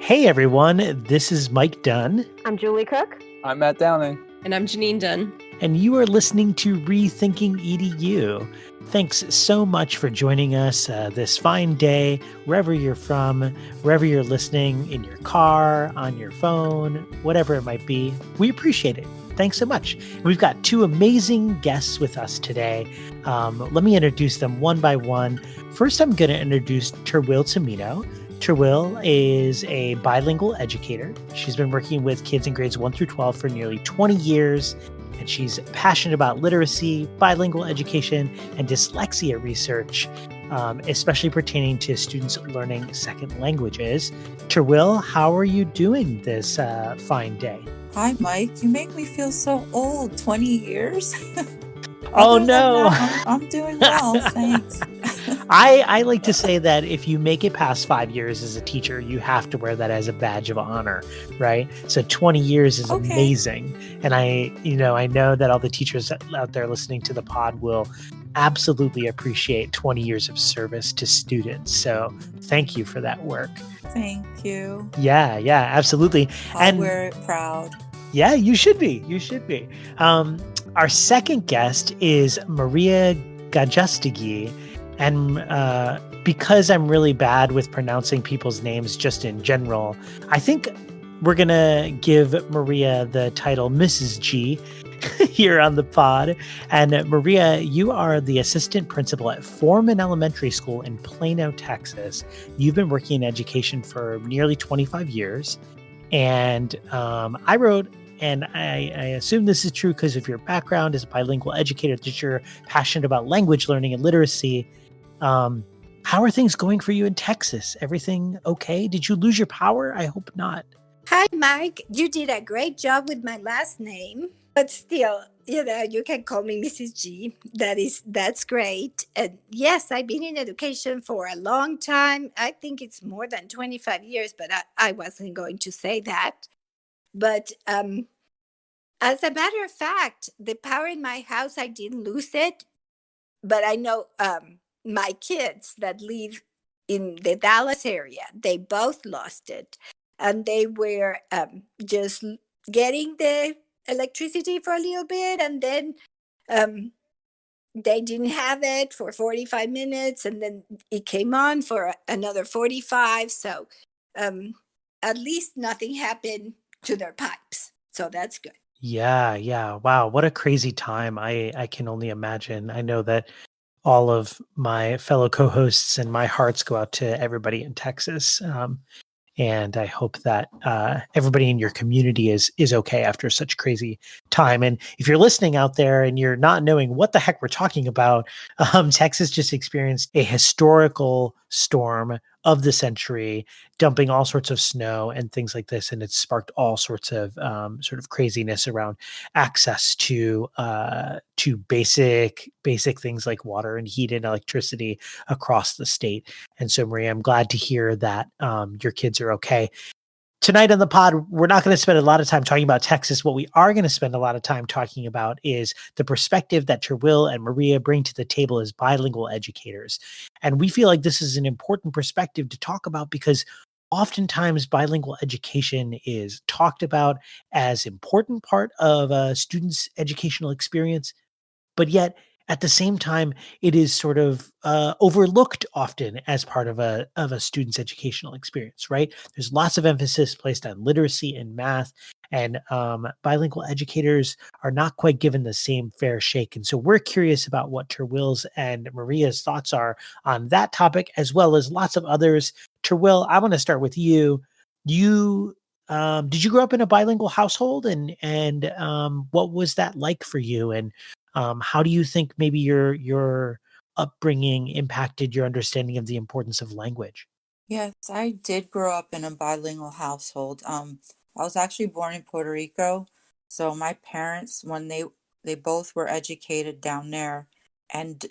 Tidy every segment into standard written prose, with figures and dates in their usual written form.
Hey everyone, this is Mike Dunn, I'm Julie Cook. I'm Matt Downing. And I'm Janine Dunn. and you are listening to Rethinking EDU. Thanks so much for joining us this fine day, wherever you're from, wherever you're listening, in your car, on your phone, whatever it might be. We appreciate it. Thanks so much. We've got two amazing guests with us today. Let me introduce them one by one. First, I'm going to introduce Terwill Tomino. Terwill is a bilingual educator. She's been working with kids in grades 1 through 12 for nearly 20 years, and she's passionate about literacy, bilingual education, and dyslexia research, especially pertaining to students learning second languages. Terwill, how are you doing this fine day? Hi, Mike. You make me feel so old. 20 years? Oh, no. I'm doing well. Thanks. I like to say that if you make it past 5 years as a teacher, you have to wear that as a badge of honor, right? So 20 years is amazing. And I know that all the teachers out there listening to the pod will absolutely appreciate 20 years of service to students. So thank you for that work. Thank you. Yeah, absolutely. I'll wear it proud. Yeah, you should be. Our second guest is Maria Gallastegui. And because I'm really bad with pronouncing people's names just in general, I think we're going to give Maria the title Mrs. G here on the pod. And Maria, you are the assistant principal at Foreman Elementary School in Plano, Texas. You've been working in education for nearly 25 years. And I wrote, and I assume this is true because of your background as a bilingual educator, that you're passionate about language learning and literacy. How are things going for you in Texas? Everything okay? Did you lose your power? I hope not. Hi, Mike. You did a great job with my last name, but still, you can call me Mrs. G. That's great. And yes, I've been in education for a long time. I think it's more than 25 years, but I wasn't going to say that. But as a matter of fact, the power in my house, I didn't lose it. But I know my kids that live in the Dallas area, they both lost it. And they were just getting the electricity for a little bit. And then they didn't have it for 45 minutes. And then it came on for another 45. So at least nothing happened to their pipes. So that's good. Yeah. Wow. What a crazy time. I can only imagine. I know that all of my fellow co-hosts and my hearts go out to everybody in Texas. And I hope that everybody in your community is okay after such crazy time. And if you're listening out there and you're not knowing what the heck we're talking about, Texas just experienced a historical storm of the century, dumping all sorts of snow and things like this. And it's sparked all sorts of sort of craziness around access to basic things like water and heat and electricity across the state. And so, Maria, I'm glad to hear that your kids are okay. Tonight on the pod, we're not going to spend a lot of time talking about Texas. What we are going to spend a lot of time talking about is the perspective that Terwill and Maria bring to the table as bilingual educators. And we feel like this is an important perspective to talk about because oftentimes bilingual education is talked about as an important part of a student's educational experience, but yet at the same time, it is sort of overlooked often as part of a student's educational experience, right? There's lots of emphasis placed on literacy and math, and bilingual educators are not quite given the same fair shake. And so we're curious about what Terwill's and Maria's thoughts are on that topic, as well as lots of others. Terwill, I want to start with you. Did you grow up in a bilingual household, and what was that like for you? And how do you think maybe your upbringing impacted your understanding of the importance of language? Yes, I did grow up in a bilingual household. I was actually born in Puerto Rico. So my parents, when they both were educated down there, and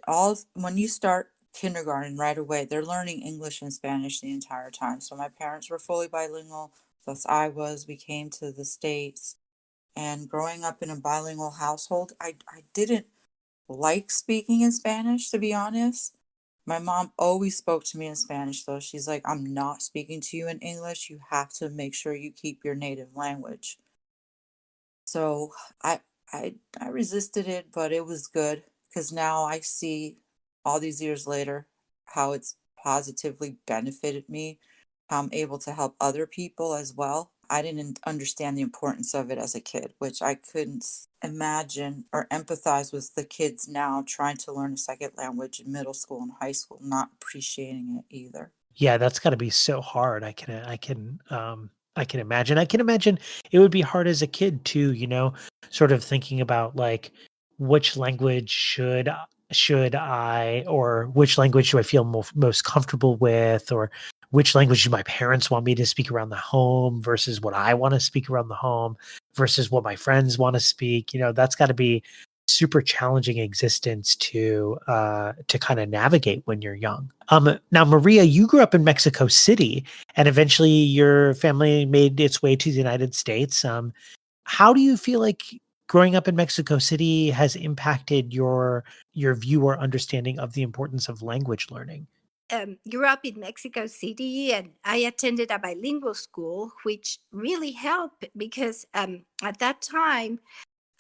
when you start kindergarten right away, they're learning English and Spanish the entire time. So my parents were fully bilingual, thus we came to the States. And growing up in a bilingual household, I didn't like speaking in Spanish, to be honest. My mom always spoke to me in Spanish, though. She's like, I'm not speaking to you in English. You have to make sure you keep your native language. So I I resisted it, but it was good because now I see all these years later how it's positively benefited me. I'm able to help other people as well. I didn't understand the importance of it as a kid, which I couldn't imagine or empathize with the kids now trying to learn a second language in middle school and high school, not appreciating it either. Yeah, that's gotta be so hard. I can imagine. I can imagine it would be hard as a kid too, sort of thinking about like which language should I, or which language do I feel most comfortable with, or which language do my parents want me to speak around the home versus what I want to speak around the home versus what my friends want to speak. That's got to be super challenging existence to kind of navigate when you're young. Now, Maria, you grew up in Mexico City, and eventually your family made its way to the United States. How do you feel like growing up in Mexico City has impacted your view or understanding of the importance of language learning? Grew up in Mexico City, and I attended a bilingual school, which really helped because at that time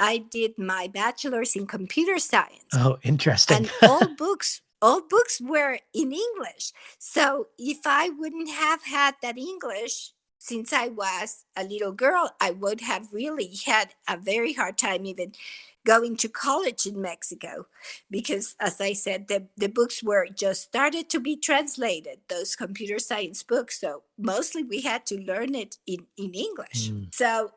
I did my bachelor's in computer science, Oh, interesting. and all books were in English. So if I wouldn't have had that English since I was a little girl, I would have really had a very hard time even going to college in Mexico, because as I said, the books were just started to be translated, those computer science books. So mostly we had to learn it in English. Mm. So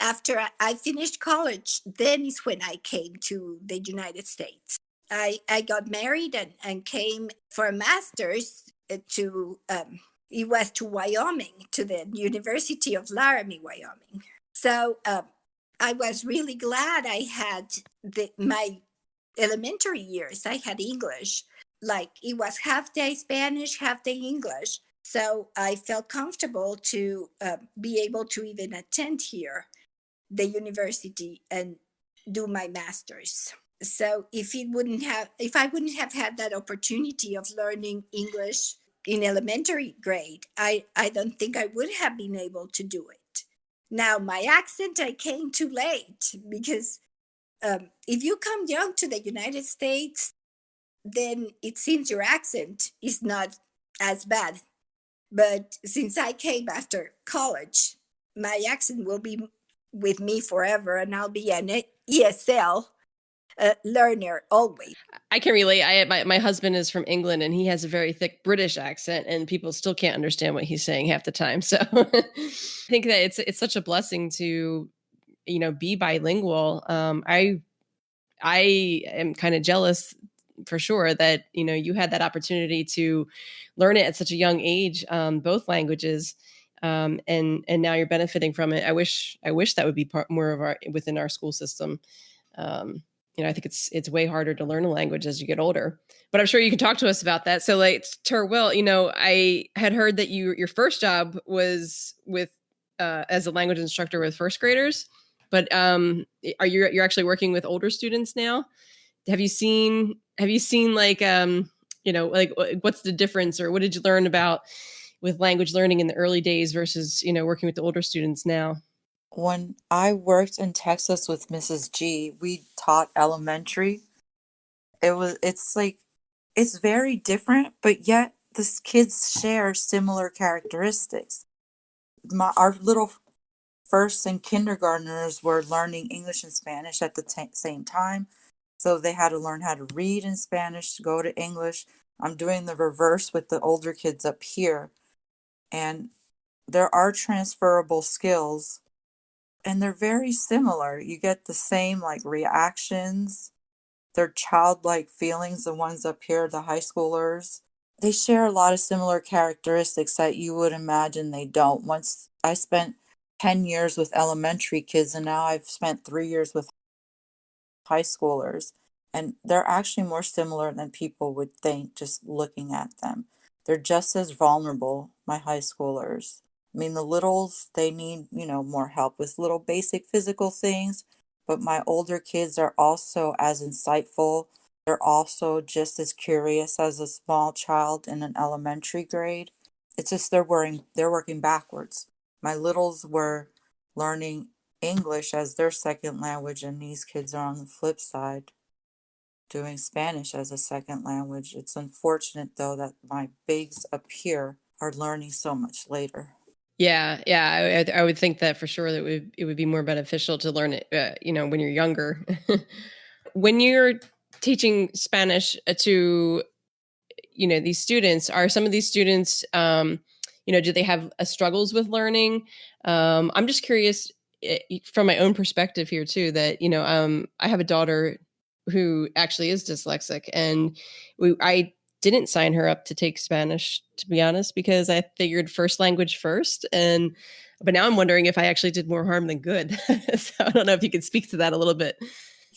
after I finished college, then is when I came to the United States. I got married and came for a master's to it was to Wyoming, to the University of Laramie, Wyoming. So I was really glad I had my elementary years. I had English, like it was half day Spanish, half day English. So I felt comfortable to be able to even attend here, the university, and do my master's. So if I wouldn't have had that opportunity of learning English in elementary grade, I don't think I would have been able to do it. Now, my accent, I came too late because if you come young to the United States, then it seems your accent is not as bad. But since I came after college, my accent will be with me forever, and I'll be an ESL learner always. I can relate. My husband is from England, and he has a very thick British accent, and people still can't understand what he's saying half the time. So I think that it's such a blessing to be bilingual. I am kind of jealous for sure that you had that opportunity to learn it at such a young age, both languages. And now you're benefiting from it. I wish that would be more of within our school system. I think it's way harder to learn a language as you get older, but I'm sure you can talk to us about that. So like Terwill, I had heard that your first job was with as a language instructor with first graders, but you're actually working with older students now? Have you seen like like what's the difference, or what did you learn about with language learning in the early days versus working with the older students now? When I worked in Texas with Mrs. G, we taught elementary. It's very different, but yet the kids share similar characteristics. Our little first and kindergartners were learning English and Spanish at the same time. So they had to learn how to read in Spanish to go to English. I'm doing the reverse with the older kids up here. And there are transferable skills, and they're very similar. You get the same like reactions. They're childlike feelings, the ones up here, the high schoolers. They share a lot of similar characteristics that you would imagine they don't. Once I spent 10 years with elementary kids, and now I've spent 3 years with high schoolers, and they're actually more similar than people would think just looking at them. They're just as vulnerable, my high schoolers. I mean, the littles, they need, more help with little basic physical things, but my older kids are also as insightful. they're also just as curious as a small child in an elementary grade. It's just they're working backwards. My littles were learning English as their second language, and these kids are on the flip side doing Spanish as a second language. It's unfortunate though that my bigs up here are learning so much later. Yeah. I would think that for sure that it would be more beneficial to learn it, when you're younger. When you're teaching Spanish to these students, are some of these students do they have struggles with learning? I'm just curious from my own perspective here too, that I have a daughter who actually is dyslexic, and I didn't sign her up to take Spanish, to be honest, because I figured first language first, but now I'm wondering if I actually did more harm than good. So I don't know if you could speak to that a little bit.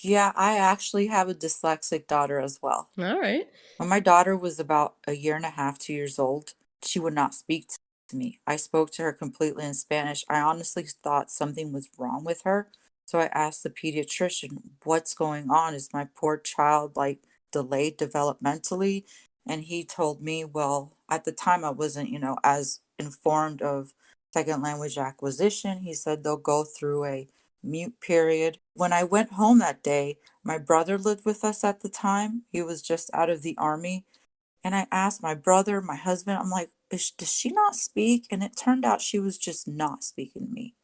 Yeah, I actually have a dyslexic daughter as well. All right. When my daughter was about a year and a half, 2 years old, she would not speak to me. I spoke to her completely in Spanish. I honestly thought something was wrong with her. So I asked the pediatrician, what's going on? Is my poor child like delayed developmentally? And he told me, well, at the time I wasn't, as informed of second language acquisition. He said they'll go through a mute period. When I went home that day, my brother lived with us at the time. He was just out of the army. And I asked my brother, my husband, I'm like, does she not speak? And it turned out she was just not speaking to me.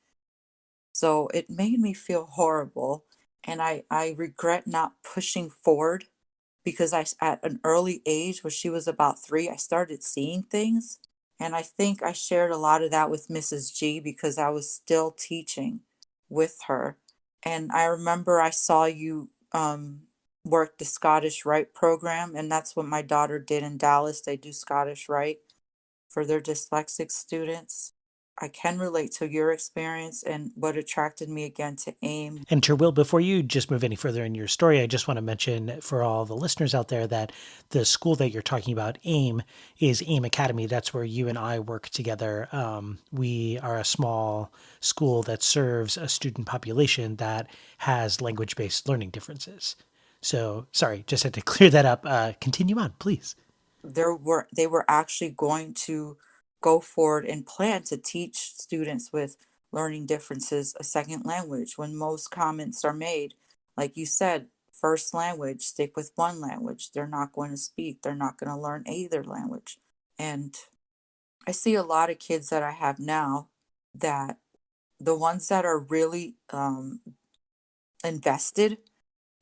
So it made me feel horrible. And I regret not pushing forward because at an early age, when she was about 3, I started seeing things. And I think I shared a lot of that with Mrs. G because I was still teaching with her. And I remember I saw you work the Scottish Rite program, and that's what my daughter did in Dallas. They do Scottish Rite for their dyslexic students. I can relate to your experience and what attracted me again to AIM. And Terwill, before you just move any further in your story, I just want to mention for all the listeners out there that the school that you're talking about, AIM, is AIM Academy. That's where you and I work together. We are a small school that serves a student population that has language-based learning differences. So, sorry, just had to clear that up. Continue on, please. They were actually going to go forward and plan to teach students with learning differences a second language. When most comments are made, like you said, first language, stick with one language. They're not going to speak, they're not going to learn either language. And I see a lot of kids that I have now that the ones that are really invested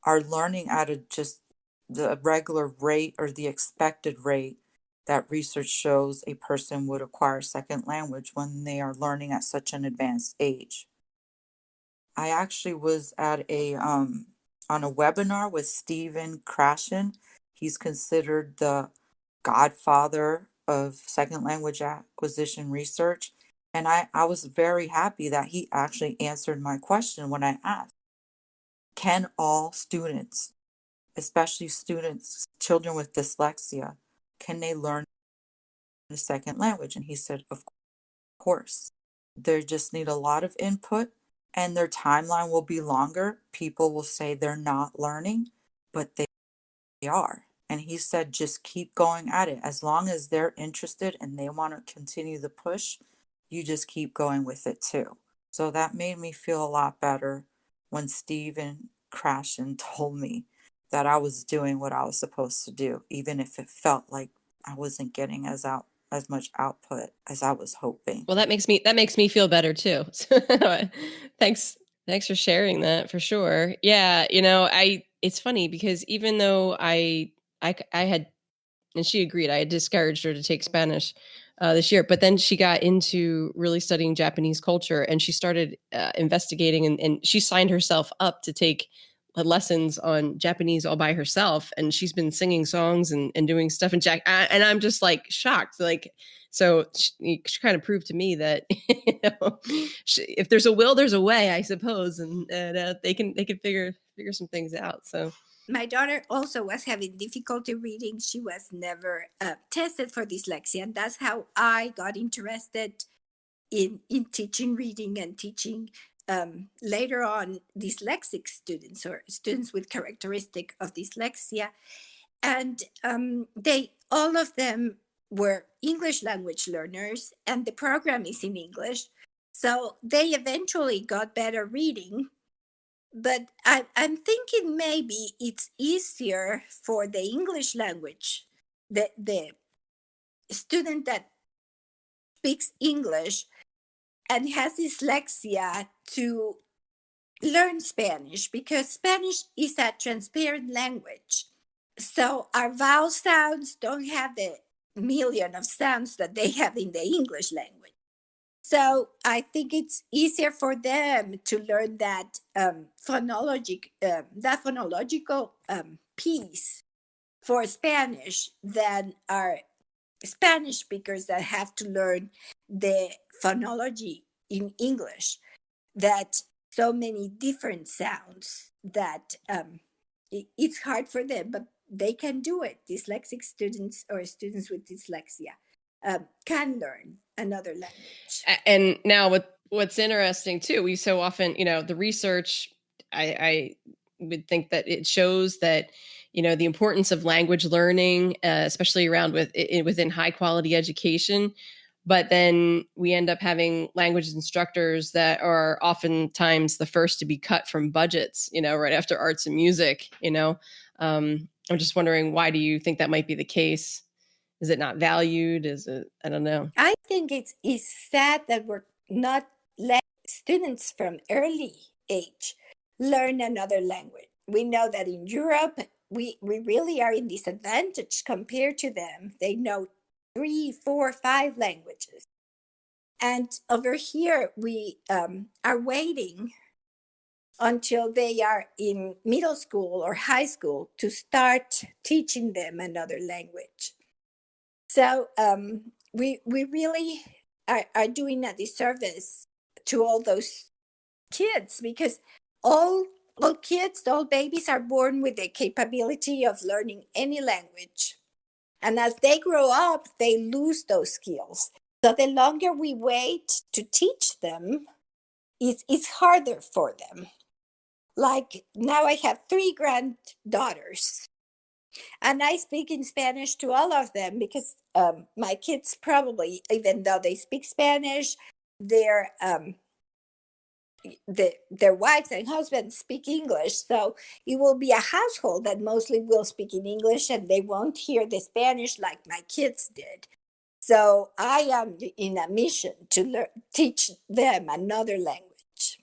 are learning at just the regular rate or the expected rate that research shows a person would acquire a second language when they are learning at such an advanced age. I actually was at on a webinar with Stephen Krashen. He's considered the godfather of second language acquisition research. And I was very happy that he actually answered my question when I asked, can all students, especially children with dyslexia, can they learn a second language? And he said, of course. They just need a lot of input and their timeline will be longer. People will say they're not learning, but they are. And he said, just keep going at it. As long as they're interested and they want to continue the push, you just keep going with it too. So that made me feel a lot better when Stephen Krashen told me that I was doing what I was supposed to do, even if it felt like I wasn't getting as much output as I was hoping. Well, that makes me feel better too. Thanks for sharing that, for sure. Yeah, it's funny because even though I had, and she agreed, I had discouraged her to take Spanish this year, but then she got into really studying Japanese culture, and she started investigating, and she signed herself up to take lessons on Japanese all by herself, and she's been singing songs and doing stuff in and I'm just like shocked, like. So she kind of proved to me that if there's a will, there's a way, I suppose, and they can figure some things out. So my daughter also was having difficulty reading. She was never tested for dyslexia, and that's how I got interested in teaching reading and teaching later on dyslexic students or students with characteristic of dyslexia. And they all of them were English language learners, and the program is in English. So they eventually got better reading. But I'm thinking maybe it's easier for the English language, the student that speaks English and has dyslexia, to learn Spanish, because Spanish is a transparent language. So our vowel sounds don't have the million of sounds that they have in the English language. So I think it's easier for them to learn that phonological piece for Spanish than our Spanish speakers that have to learn the phonology in English. That so many different sounds that it's hard for them, but they can do it. Dyslexic students or students with dyslexia can learn another language. And now what's interesting too, we so often, the research, I would think that it shows that, the importance of language learning, especially around within high quality education. But then we end up having language instructors that are oftentimes the first to be cut from budgets, right after arts and music, I'm just wondering, why do you think that might be the case? Is it not valued? Is it, I don't know. I think it's sad that we're not letting students from early age learn another language. We know that in Europe, we really are in disadvantage compared to them. They know 3, 4, 5 languages. And over here, we are waiting until they are in middle school or high school to start teaching them another language. So we really are doing a disservice to all those kids, because all kids, all babies are born with the capability of learning any language. And as they grow up, they lose those skills. So the longer we wait to teach them, it's harder for them. Like now I have 3 granddaughters, and I speak in Spanish to all of them, because my kids probably, even though they speak Spanish, their wives and husbands speak English. So it will be a household that mostly will speak in English, and they won't hear the Spanish like my kids did. So I am in a mission to teach them another language,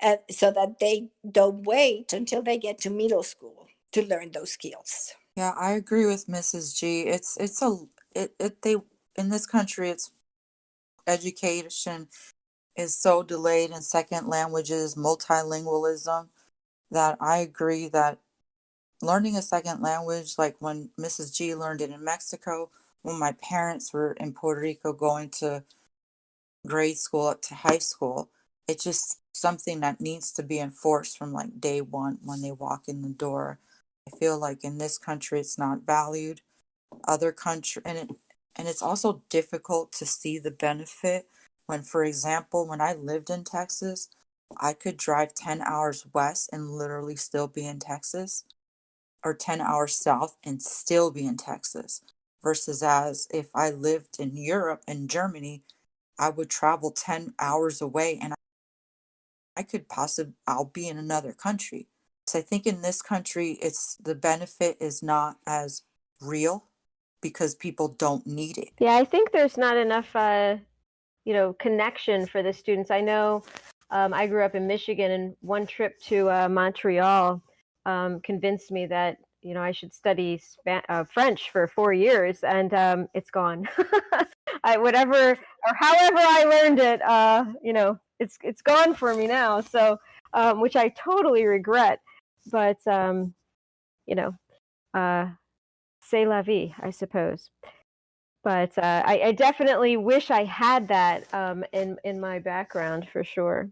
and so that they don't wait until they get to middle school to learn those skills. Yeah, I agree with Mrs. G. They in this country, it's education is so delayed in second languages, multilingualism, that I agree that learning a second language, like when Mrs. G learned it in Mexico, when my parents were in Puerto Rico going to grade school up to high school, it's just something that needs to be enforced from like day one when they walk in the door. I feel like in this country it's not valued. Other country, and it's also difficult to see the benefit when, for example, when I lived in Texas, I could drive 10 hours west and literally still be in Texas, or 10 hours south and still be in Texas, versus as if I lived in Europe and Germany, I would travel 10 hours away and I'll be in another country. So I think in this country, the benefit is not as real because people don't need it. Yeah, I think there's not enough, connection for the students. I know I grew up in Michigan, and one trip to Montreal convinced me that, I should study French for 4 years, and it's gone. However I learned it, it's gone for me now. So, which I totally regret. But, c'est la vie, I suppose. But I definitely wish I had that in my background, for sure.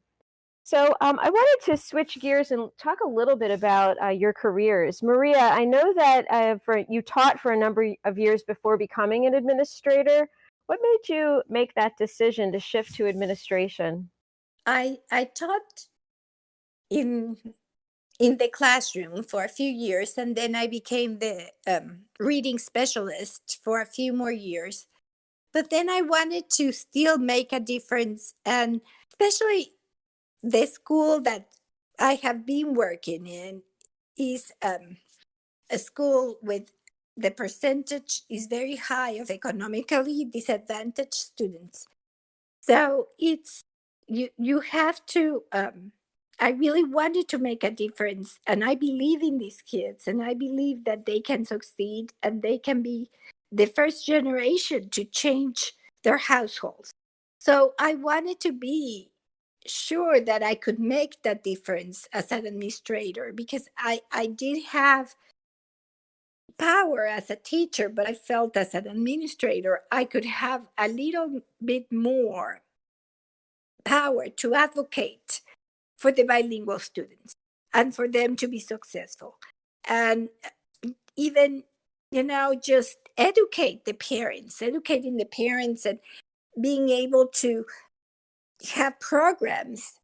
So I wanted to switch gears and talk a little bit about your careers. Maria, I know that you taught for a number of years before becoming an administrator. What made you make that decision to shift to administration? I taught in in the classroom for a few years, and then I became the reading specialist for a few more years. But then I wanted to still make a difference, and especially the school that I have been working in is a school with the percentage is very high of economically disadvantaged students. So it's you have to I really wanted to make a difference, and I believe in these kids, and I believe that they can succeed and they can be the first generation to change their households. So I wanted to be sure that I could make that difference as an administrator, because I did have power as a teacher, but I felt as an administrator I could have a little bit more power to advocate for the bilingual students and for them to be successful. And even, just educating the parents and being able to have programs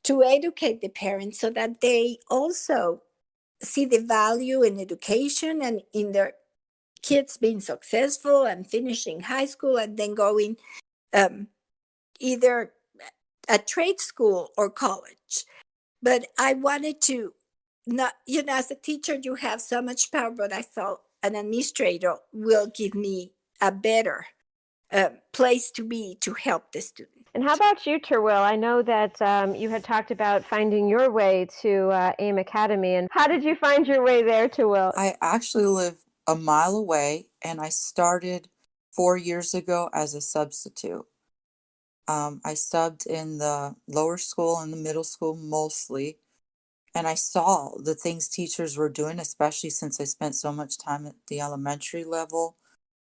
to educate the parents so that they also see the value in education and in their kids being successful and finishing high school and then going either a trade school or college. But I wanted to not, as a teacher, you have so much power, but I felt an administrator will give me a better place to be to help the student. And how about you, Terwill? I know that you had talked about finding your way to AIM Academy. And how did you find your way there, Terwill? I actually live a mile away, and I started 4 years ago as a substitute. I subbed in the lower school and the middle school mostly, and I saw the things teachers were doing, especially since I spent so much time at the elementary level.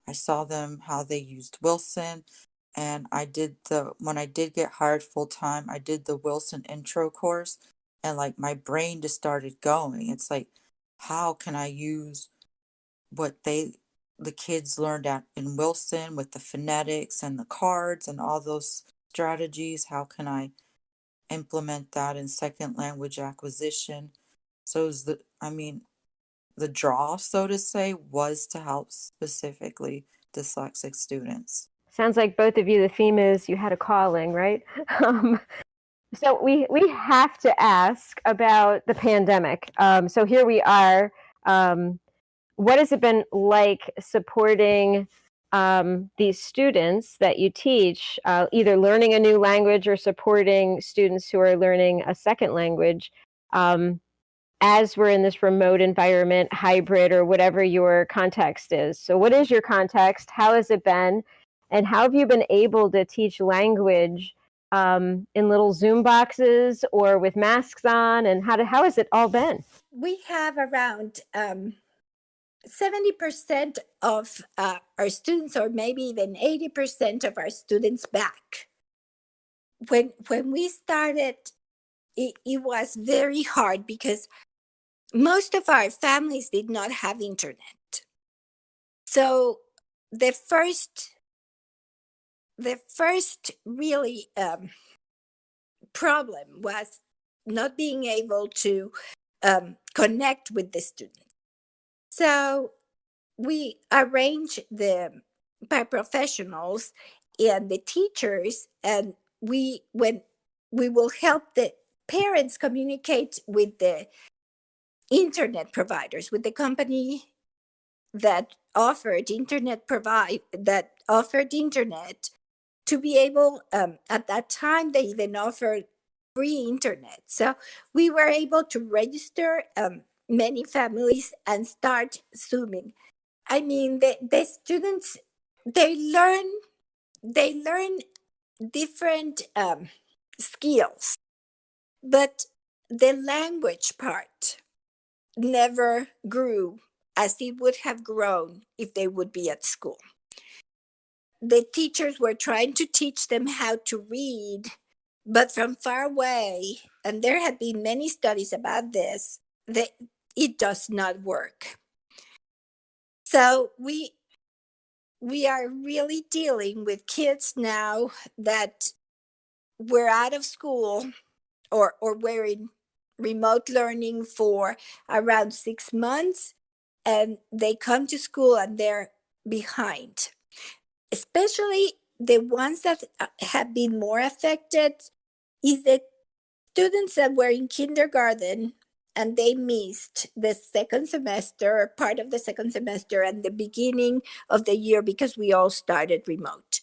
I saw them, how they used Wilson, and when I did get hired full time, I did the Wilson intro course, and like my brain just started going. It's like, how can I use what the kids learned in Wilson with the phonetics and the cards and all those strategies? How can I implement that in second language acquisition? So the draw, so to say, was to help specifically dyslexic students. Sounds like both of you, the theme is you had a calling, right? So we have to ask about the pandemic. So here we are. What has it been like supporting these students that you teach, either learning a new language or supporting students who are learning a second language, as we're in this remote environment, hybrid, or whatever your context is? So what is your context? How has it been? And how have you been able to teach language in little Zoom boxes or with masks on? And how has it all been? We have around 70% of our students, or maybe even 80% of our students back. When we started, it was very hard because most of our families did not have internet. So the first really problem was not being able to connect with the students. So we arrange the paraprofessionals and the teachers, and we will help the parents communicate with the internet providers, with the company that offered internet to be able, at that time they even offered free internet. So we were able to register many families and start Zooming. I mean, the students, they learn different skills, but the language part never grew as it would have grown if they would be at school. The teachers were trying to teach them how to read, but from far away, and there have been many studies about this, that it does not work. So we are really dealing with kids now that were out of school or were in remote learning for around 6 months, and they come to school and they're behind. Especially the ones that have been more affected is the students that were in kindergarten and they missed the second semester, part of the second semester, and the beginning of the year because we all started remote.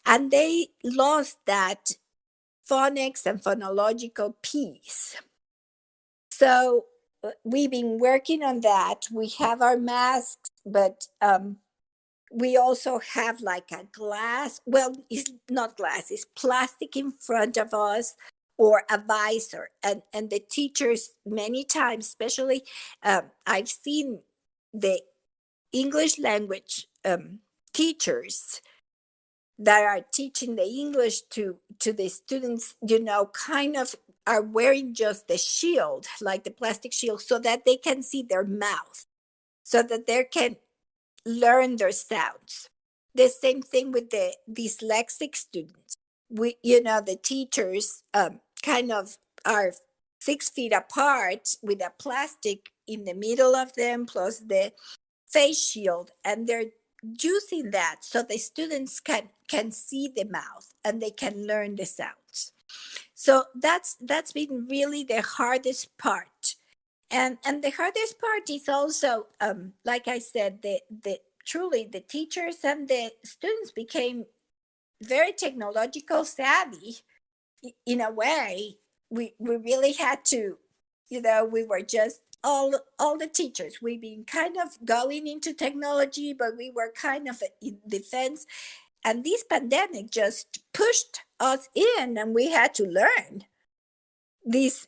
And they lost that phonics and phonological piece. So we've been working on that. We have our masks, but we also have like a glass, well, it's not glass, it's plastic in front of us, or a visor. And the teachers many times, especially I've seen the English language teachers that are teaching the English to the students, kind of are wearing just the shield, like the plastic shield, so that they can see their mouth, so that they can learn their sounds. The same thing with the dyslexic students. The teachers kind of are 6 feet apart with a plastic in the middle of them, plus the face shield, and they're using that so the students can see the mouth and they can learn the sounds. So that's been really the hardest part. And the hardest part is also, like I said, the truly the teachers and the students became very technological savvy in a way. We really had to, we were just all the teachers. We've been kind of going into technology, but we were kind of in defense. And this pandemic just pushed us in, and we had to learn this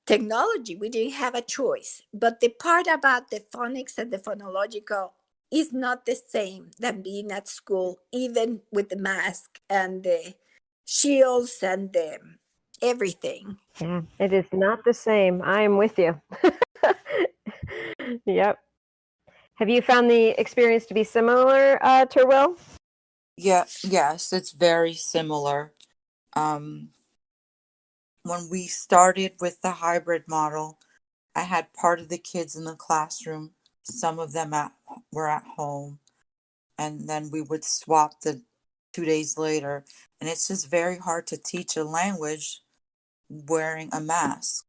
technology. We didn't have a choice. But the part about the phonics and the phonological is not the same than being at school, even with the mask and the shields and the everything. Yeah, it is not the same. I am with you. Yep. Have you found the experience to be similar, Terwill? Yes, it's very similar. When we started with the hybrid model, I had part of the kids in the classroom, some of them were at home, and then we would swap the 2 days later. And it's just very hard to teach a language wearing a mask.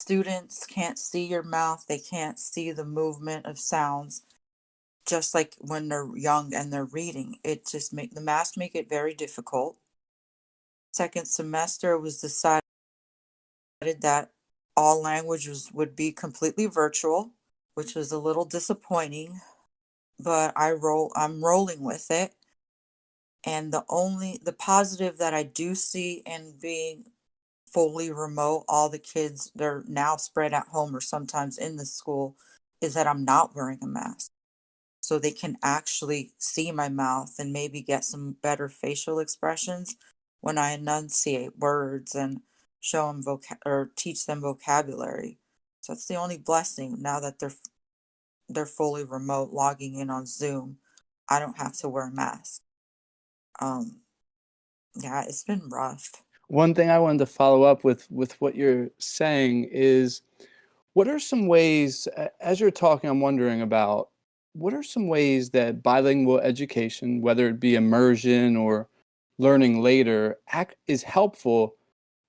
Students can't see your mouth, they can't see the movement of sounds, just like when they're young and they're reading. It just the mask make it very difficult. Second semester, it was decided that all languages would be completely virtual, which was a little disappointing, but I'm rolling with it. And the positive that I do see in being fully remote, all the kids, they're now spread at home or sometimes in the school, is that I'm not wearing a mask. So they can actually see my mouth and maybe get some better facial expressions when I enunciate words and show them or teach them vocabulary. So that's the only blessing now that they're fully remote, logging in on Zoom. I don't have to wear a mask. Yeah, it's been rough. One thing I wanted to follow up with what you're saying is, what are some ways, as you're talking, I'm wondering about, what are some ways that bilingual education, whether it be immersion or learning later, is helpful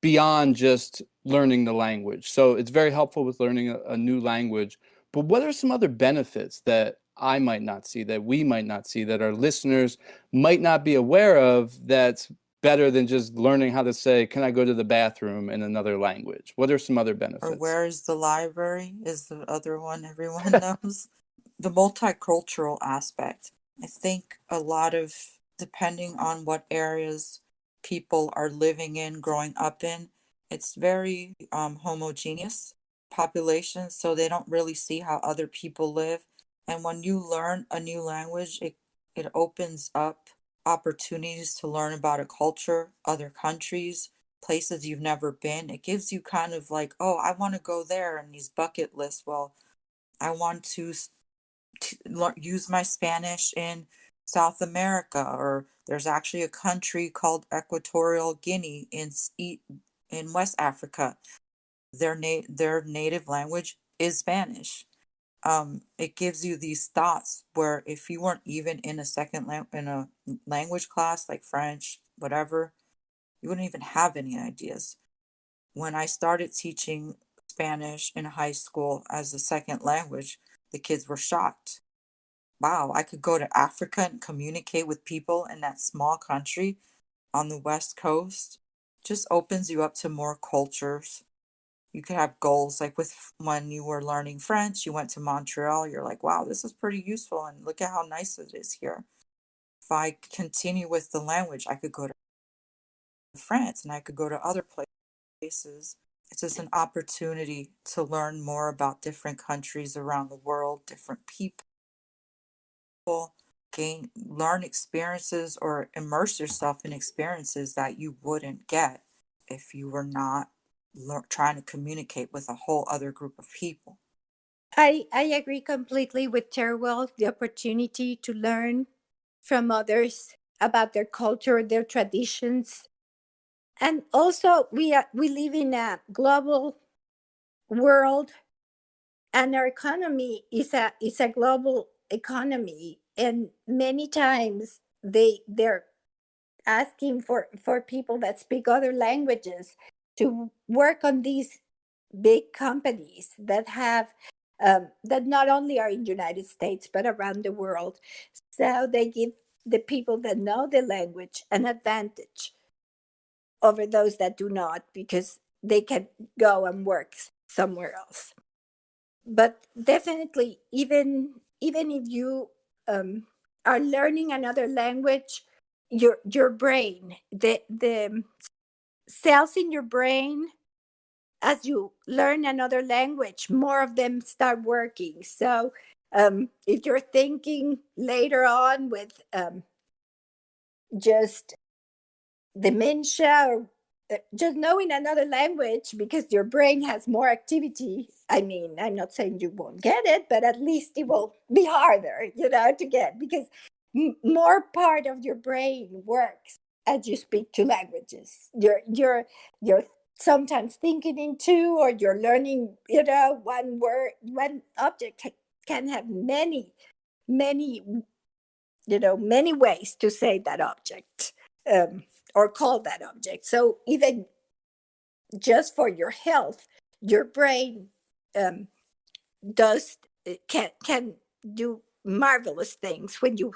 beyond just learning the language? So it's very helpful with learning a new language, but what are some other benefits that I might not see, that we might not see, that our listeners might not be aware of, that's better than just learning how to say, can I go to the bathroom in another language? What are some other benefits? Or where is the library is the other one everyone knows. The multicultural aspect. I think a lot of, depending on what areas people are living in, growing up in, it's very homogeneous population, so they don't really see how other people live. And when you learn a new language, it opens up opportunities to learn about a culture, other countries, places you've never been. It gives you kind of like, oh, I want to go there, and these bucket lists. Well, I want to use my Spanish in South America, or there's actually a country called Equatorial Guinea in West Africa. Their native language is Spanish. It gives you these thoughts where if you weren't even in in a language class like French, whatever, you wouldn't even have any ideas. When I started teaching Spanish in high school as a second language, the kids were shocked. Wow, I could go to Africa and communicate with people in that small country on the West Coast. Just opens you up to more cultures. You could have goals like when you were learning French, you went to Montreal, you're like, wow, this is pretty useful and look at how nice it is here. If I continue with the language, I could go to France and I could go to other places. It's just an opportunity to learn more about different countries around the world, different people, learn experiences or immerse yourself in experiences that you wouldn't get if you were not trying to communicate with a whole other group of people. I agree completely with Terwill. The opportunity to learn from others about their culture, their traditions, and also we live in a global world, and our economy is a global economy, and many times they're asking for people that speak other languages to work on these big companies that have that not only are in the United States but around the world. So they give the people that know the language an advantage over those that do not, because they can go and work somewhere else. But definitely, even if you are learning another language, your brain, the cells in your brain, as you learn another language, more of them start working. So if you're thinking later on with just dementia or just knowing another language because your brain has more activity, I mean, I'm not saying you won't get it, but at least it will be harder, to get, because more part of your brain works as you speak two languages. You're sometimes thinking in two, or you're learning, one word, one object can have many ways to say that object, or call that object. So even just for your health, your brain can do marvelous things when you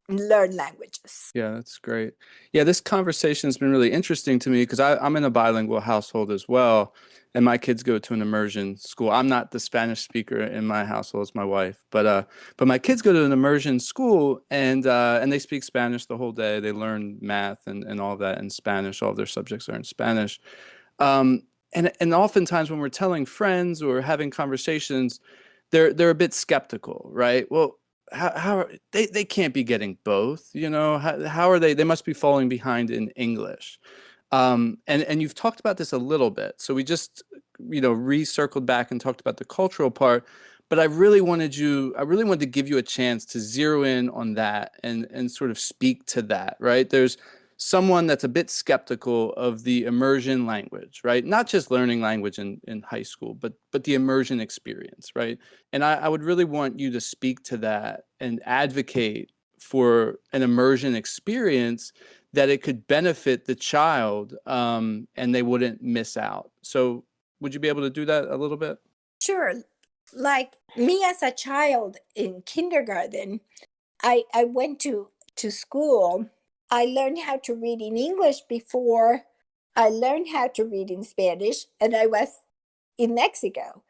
learn languages. Yeah, that's great. Yeah, this conversation has been really interesting to me because I'm in a bilingual household as well, and my kids go to an immersion school. I'm not the Spanish speaker in my household; it's my wife. But my kids go to an immersion school, and they speak Spanish the whole day. They learn math and all of that in Spanish. All of their subjects are in Spanish. And oftentimes when we're telling friends or having conversations, they're a bit skeptical, right? Well, how are, they can't be getting both, how are they must be falling behind in English. And you've talked about this a little bit, so we just recircled back and talked about the cultural part, but I really wanted to give you a chance to zero in on that and sort of speak to that, right? There's someone that's a bit skeptical of the immersion language, right? Not just learning language in high school, but the immersion experience, right? And I would really want you to speak to that and advocate for an immersion experience that it could benefit the child, and they wouldn't miss out. So would you be able to do that a little bit? Sure. Like me as a child in kindergarten, I went to school. I learned how to read in English before I learned how to read in Spanish, and I was in Mexico.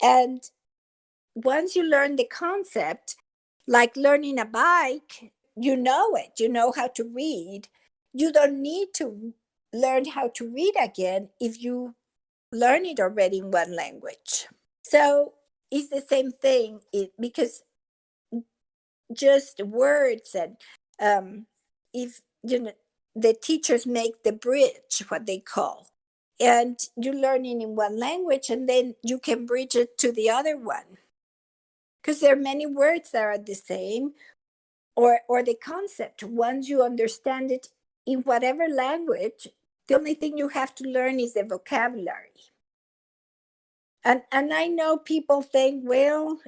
And once you learn the concept, like learning a bike, you know it, you know how to read. You don't need to learn how to read again if you learn it already in one language. So it's the same thing, because just words, and if the teachers make the bridge, what they call, and you're learning in one language and then you can bridge it to the other one, because there are many words that are the same, or the concept. Once you understand it in whatever language, the only thing you have to learn is the vocabulary. And I know people think, well,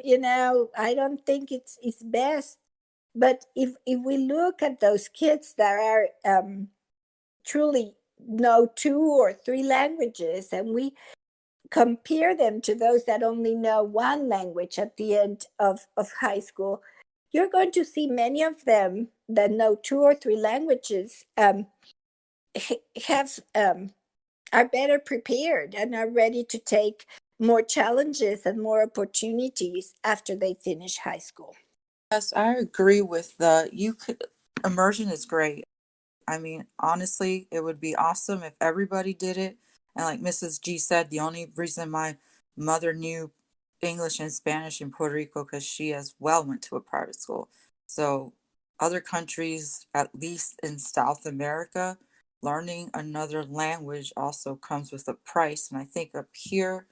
I don't think it's best. But if we look at those kids that are truly know 2 or 3 languages, and we compare them to those that only know 1 language at the end of high school, you're going to see many of them that know 2 or 3 languages are better prepared and are ready to take more challenges and more opportunities after they finish high school. Yes, I agree with immersion is great. I mean, honestly, it would be awesome if everybody did it. And like Mrs. G said, the only reason my mother knew English and Spanish in Puerto Rico because she as well went to a private school. So other countries, at least in South America, learning another language also comes with a price. And I think up here,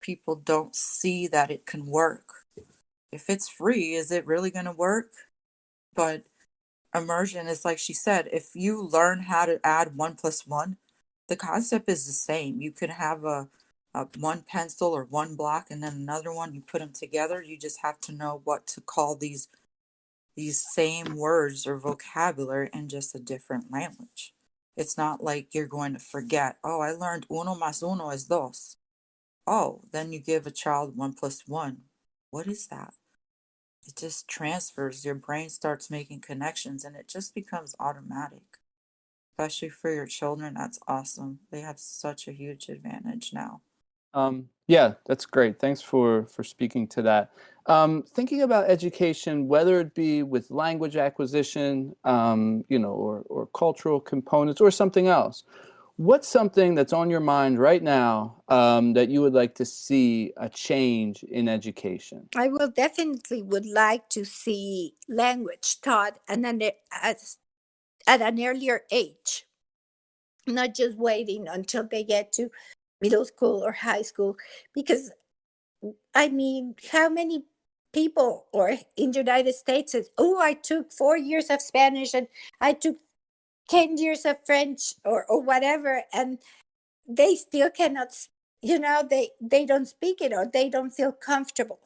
people don't see that it can work. If it's free, is it really going to work? But immersion is like she said, if you learn how to add 1 + 1, the concept is the same. You could have a 1 pencil or 1 block and then another one, you put them together. You just have to know what to call these same words or vocabulary in just a different language. It's not like you're going to forget, oh, I learned 1 + 1 es 2. Oh, then you give a child 1 + 1. What is that? It just transfers. Your brain starts making connections and it just becomes automatic. Especially for your children, that's awesome. They have such a huge advantage now. Yeah, that's great. Thanks for speaking to that. Thinking about education, whether it be with language acquisition, or cultural components or something else, what's something that's on your mind right now that you would like to see a change in education? I will definitely would like to see language taught at an earlier age, not just waiting until they get to middle school or high school. Because, I mean, how many people or in the United States says, oh, I took 4 years of Spanish and I took 10 years of French or whatever, and they still cannot, they don't speak it or they don't feel comfortable.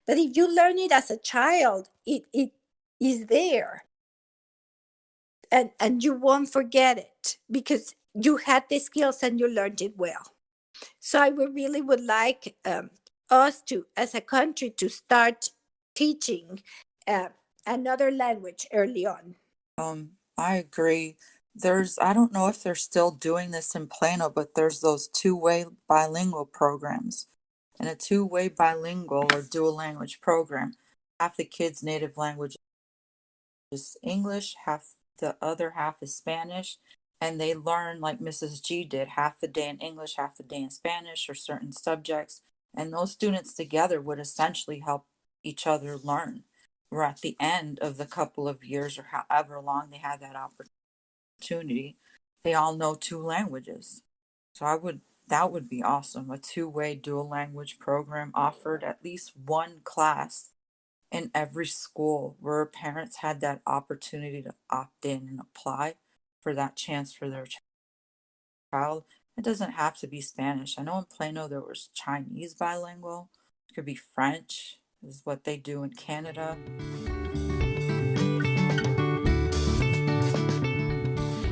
But if you learn it as a child, it is there. And you won't forget it because you had the skills and you learned it well. So I really would like us to, as a country, to start teaching another language early on. I agree. I don't know if they're still doing this in Plano, but there's those 2-way bilingual programs. And a 2-way bilingual or dual language program, half the kids' native language is English, the other half is Spanish, and they learn like Mrs. G did, half the day in English, half the day in Spanish or certain subjects. And those students together would essentially help each other learn. We're at the end of the couple of years or however long they had that opportunity, they all know 2 languages. So that would be awesome. A 2-way dual language program offered at least 1 class in every school where parents had that opportunity to opt in and apply for that chance for their child. It doesn't have to be Spanish. I know in Plano there was Chinese bilingual. It could be French, is what they do in Canada.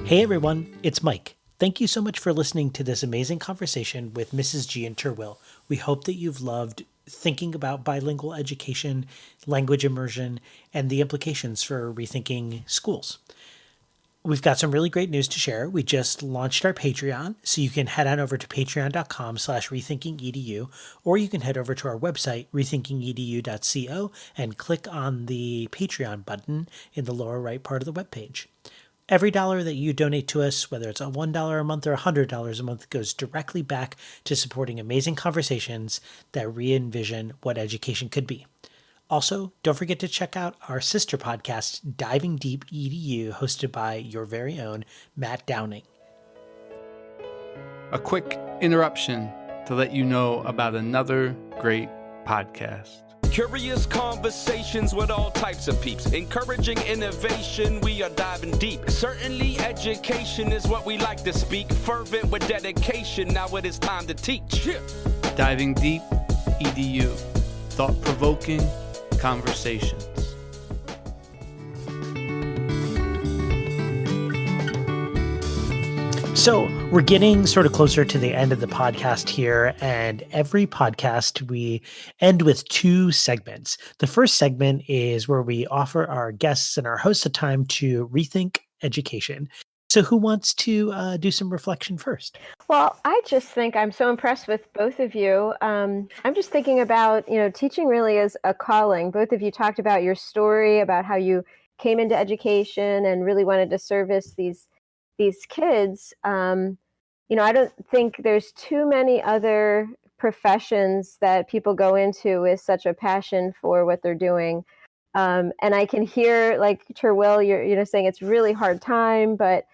Hey everyone, it's Mike. Thank you so much for listening to this amazing conversation with Mrs. G and Terwill. We hope that you've loved thinking about bilingual education, language immersion, and the implications for rethinking schools. We've got some really great news to share. We just launched our Patreon, so you can head on over to patreon.com/rethinkingedu, or you can head over to our website, rethinkingedu.co, and click on the Patreon button in the lower right part of the webpage. Every dollar that you donate to us, whether it's $1 a month or $100 a month, goes directly back to supporting amazing conversations that re-envision what education could be. Also, don't forget to check out our sister podcast, Diving Deep EDU, hosted by your very own Matt Downing. A quick interruption to let you know about another great podcast. Curious conversations with all types of peeps. Encouraging innovation, we are diving deep. Certainly education is what we like to speak. Fervent with dedication, now it is time to teach. Yeah. Diving Deep, EDU. Thought-provoking conversations. So we're getting sort of closer to the end of the podcast here, and every podcast we end with two segments. The first segment is where we offer our guests and our hosts a time to rethink education. So who wants to do some reflection first? Well, I just think I'm so impressed with both of you. I'm just thinking about, teaching really is a calling. Both of you talked about your story, about how you came into education and really wanted to service these kids. I don't think there's too many other professions that people go into with such a passion for what they're doing. And I can hear, like Terwill, you're saying it's really hard time, but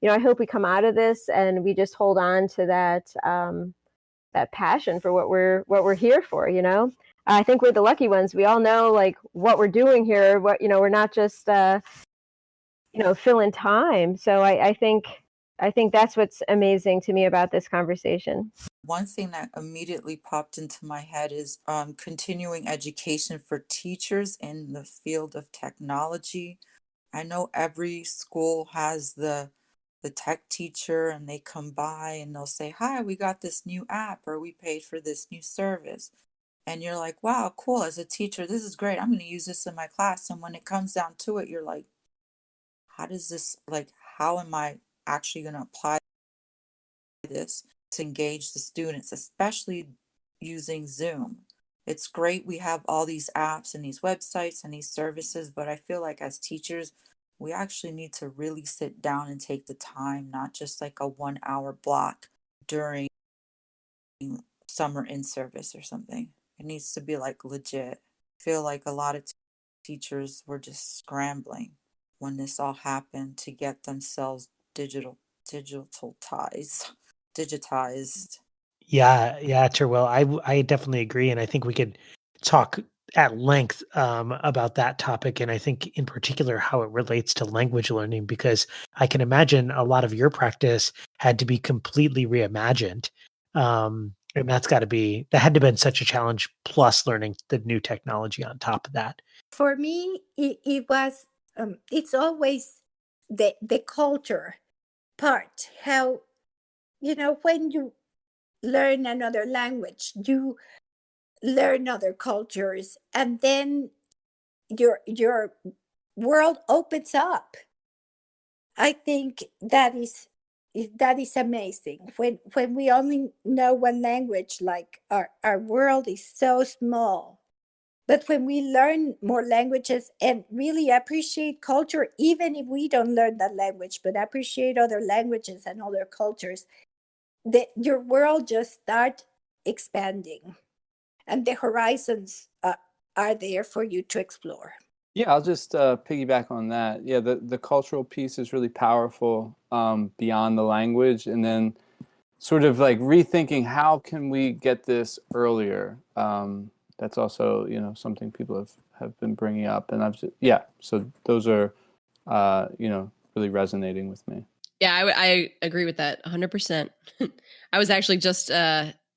I hope we come out of this and we just hold on to that passion for what we're here for. I think we're the lucky ones. We all know like what we're doing here. What we're not just filling time. So I think that's what's amazing to me about this conversation. One thing that immediately popped into my head is continuing education for teachers in the field of technology. I know every school has the tech teacher, and they come by and they'll say, "Hi, we got this new app," or "We paid for this new service." And you're like, "Wow, cool. As a teacher, this is great. I'm going to use this in my class." And when it comes down to it, you're like, how am I actually going to apply this to engage the students, especially using Zoom? It's great we have all these apps and these websites and these services, but I feel like as teachers, we actually need to really sit down and take the time, not just like a 1 hour block during summer in service or something. It needs to be like legit. I feel like a lot of teachers were just scrambling when this all happened to get themselves digitized. Yeah, Terwill, I definitely agree, and I think we could talk at length about that topic, and I think in particular how it relates to language learning, because I can imagine a lot of your practice had to be completely reimagined, and that had to have been such a challenge. Plus, learning the new technology on top of that. For me, it was. It's always the culture part. How when you learn another language, you learn other cultures, and then your world opens up. I think that is amazing. When we only know one language, like our world is so small. But when we learn more languages and really appreciate culture, even if we don't learn that language, but appreciate other languages and other cultures, your world just start expanding, and the horizons are there for you to explore. Yeah, I'll just piggyback on that. Yeah, the cultural piece is really powerful beyond the language, and then sort of like rethinking how can we get this earlier. That's also something people have been bringing up, and so those are really resonating with me. Yeah, I agree with that 100%. I was actually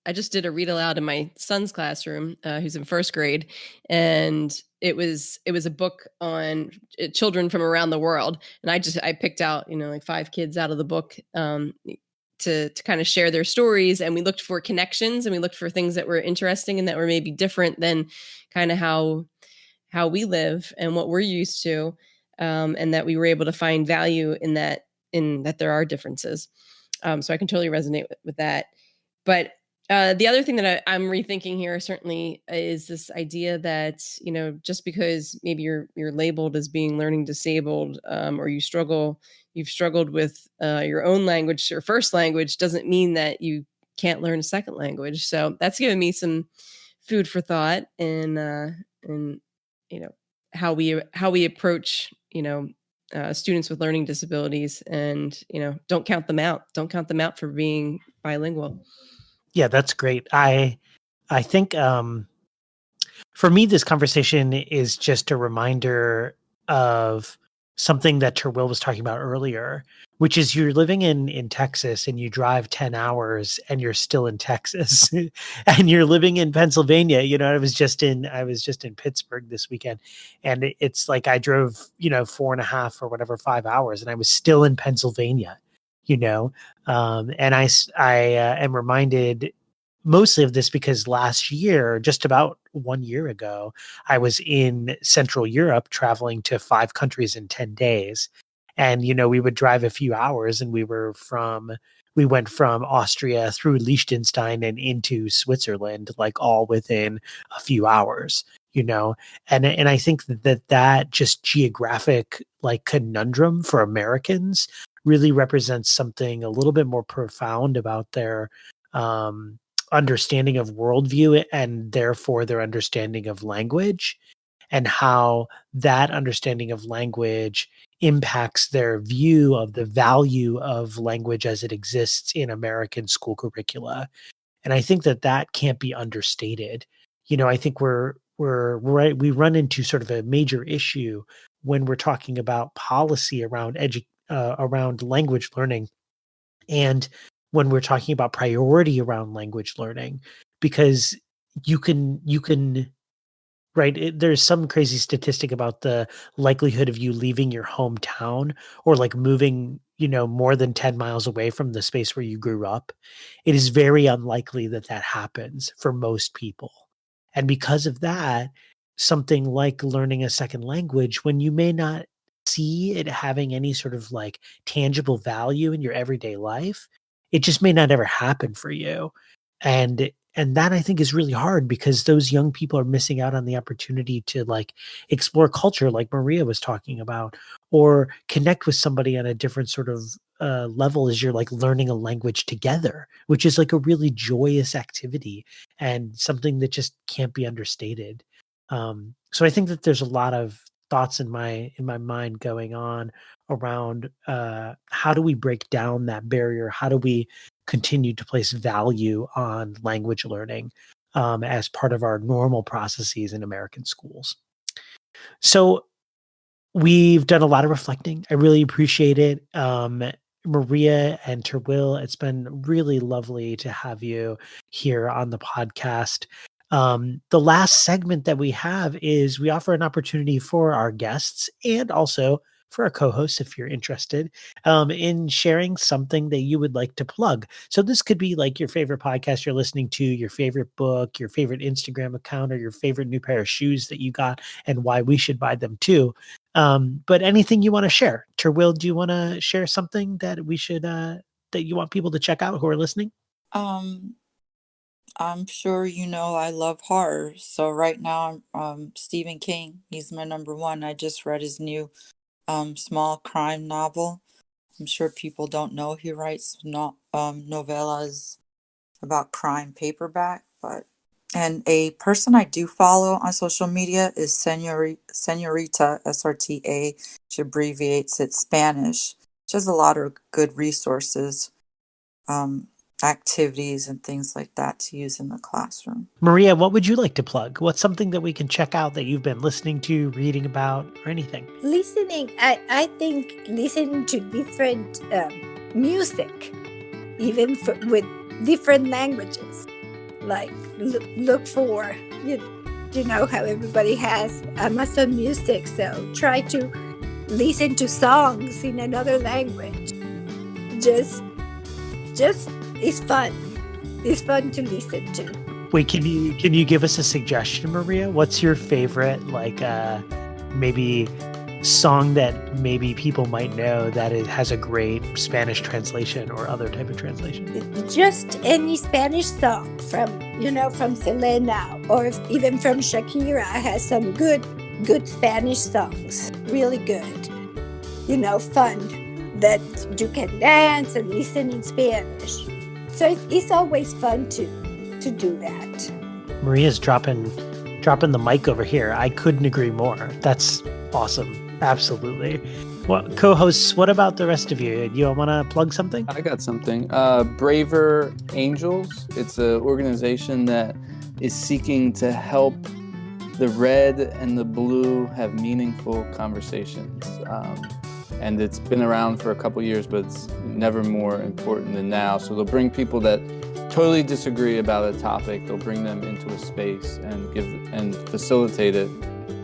I just did a read aloud in my son's classroom, who's in first grade, and it was a book on children from around the world, and I picked out like 5 kids out of the book to kind of share their stories, and we looked for connections, and we looked for things that were interesting and that were maybe different than kind of how we live and what we're used to, and that we were able to find value in that there are differences. So I can totally resonate with that. But the other thing that I'm rethinking here certainly is this idea that, just because maybe you're labeled as being learning disabled, or you've struggled with your own language or first language, doesn't mean that you can't learn a second language. So that's given me some food for thought, and how we approach students with learning disabilities, and don't count them out for being bilingual. Yeah, that's great. I think for me, this conversation is just a reminder of something that Terwill was talking about earlier, which is you're living in Texas and you drive 10 hours and you're still in Texas and you're living in Pennsylvania. I was just in Pittsburgh this weekend, and it's like I drove, 4.5 or whatever, 5 hours, and I was still in Pennsylvania, and I am reminded mostly of this because last year, just about 1 year ago, I was in Central Europe traveling to 5 countries in 10 days. And, we would drive a few hours, and we went from Austria through Liechtenstein and into Switzerland, like all within a few hours, and I think that just geographic like conundrum for Americans really represents something a little bit more profound about their, understanding of worldview and therefore their understanding of language, and how that understanding of language impacts their view of the value of language as it exists in American school curricula. And I think that can't be understated. I think we run into sort of a major issue when we're talking about policy around around language learning, and when we're talking about priority around language learning, because you can right, there's some crazy statistic about the likelihood of you leaving your hometown or like moving, more than 10 miles away from the space where you grew up. It is very unlikely that happens for most people. And because of that, something like learning a second language, when you may not see it having any sort of like tangible value in your everyday life, it just may not ever happen for you. And that I think is really hard, because those young people are missing out on the opportunity to like explore culture like Maria was talking about, or connect with somebody on a different sort of level as you're like learning a language together, which is like a really joyous activity and something that just can't be understated. So I think that there's a lot of thoughts in my mind going on around how do we break down that barrier? How do we continue to place value on language learning as part of our normal processes in American schools? So we've done a lot of reflecting. I really appreciate it. Maria and Terwill, it's been really lovely to have you here on the podcast. The last segment that we have is we offer an opportunity for our guests and also for our co-hosts, if you're interested, in sharing something that you would like to plug. So this could be like your favorite podcast you're listening to, your favorite book, your favorite Instagram account, or your favorite new pair of shoes that you got and why we should buy them too. But anything you want to share. Terwill, do you want to share something that we should, that you want people to check out who are listening? I'm sure I love horror. So right now, Stephen King. He's my number one. I just read his new small crime novel. I'm sure people don't know he writes novellas about crime paperback, and a person I do follow on social media is Senorita SRTA. She abbreviates it Spanish. She has a lot of good resources, activities and things like that to use in the classroom. Maria, what would you like to plug? What's something that we can check out that you've been listening to, reading about, or anything? Listening, I think listening to different music, even with different languages. Like look for, how everybody has Amazon Music, so try to listen to songs in another language. Just it's fun. It's fun to listen to. Wait, can you give us a suggestion, Maria? What's your favorite, like, maybe song that maybe people might know that it has a great Spanish translation or other type of translation? Just any Spanish song from Selena or even from Shakira has some good Spanish songs. Really good. Fun that you can dance and listen in Spanish. So it's always fun to do that. Maria's dropping the mic over here. I couldn't agree more. That's awesome. Absolutely. Well, co-hosts, what about the rest of you? You want to plug something? I got something. Braver Angels. It's an organization that is seeking to help the red and the blue have meaningful conversations. And it's been around for a couple years, but it's never more important than now. So they'll bring people that totally disagree about a topic. They'll bring them into a space and facilitate it,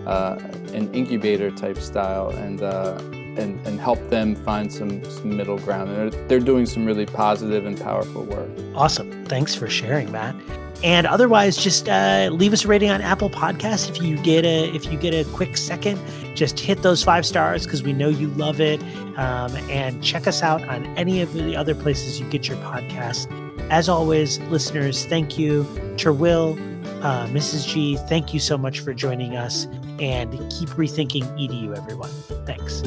an incubator type style, and help them find some middle ground. And they're doing some really positive and powerful work. Awesome. Thanks for sharing, Matt. And otherwise, just leave us a rating on Apple Podcasts if you get a quick second. Just hit those 5 stars because we know you love it. And check us out on any of the other places you get your podcast. As always, listeners, thank you. Terwill, Mrs. G, thank you so much for joining us. And keep rethinking EDU, everyone. Thanks.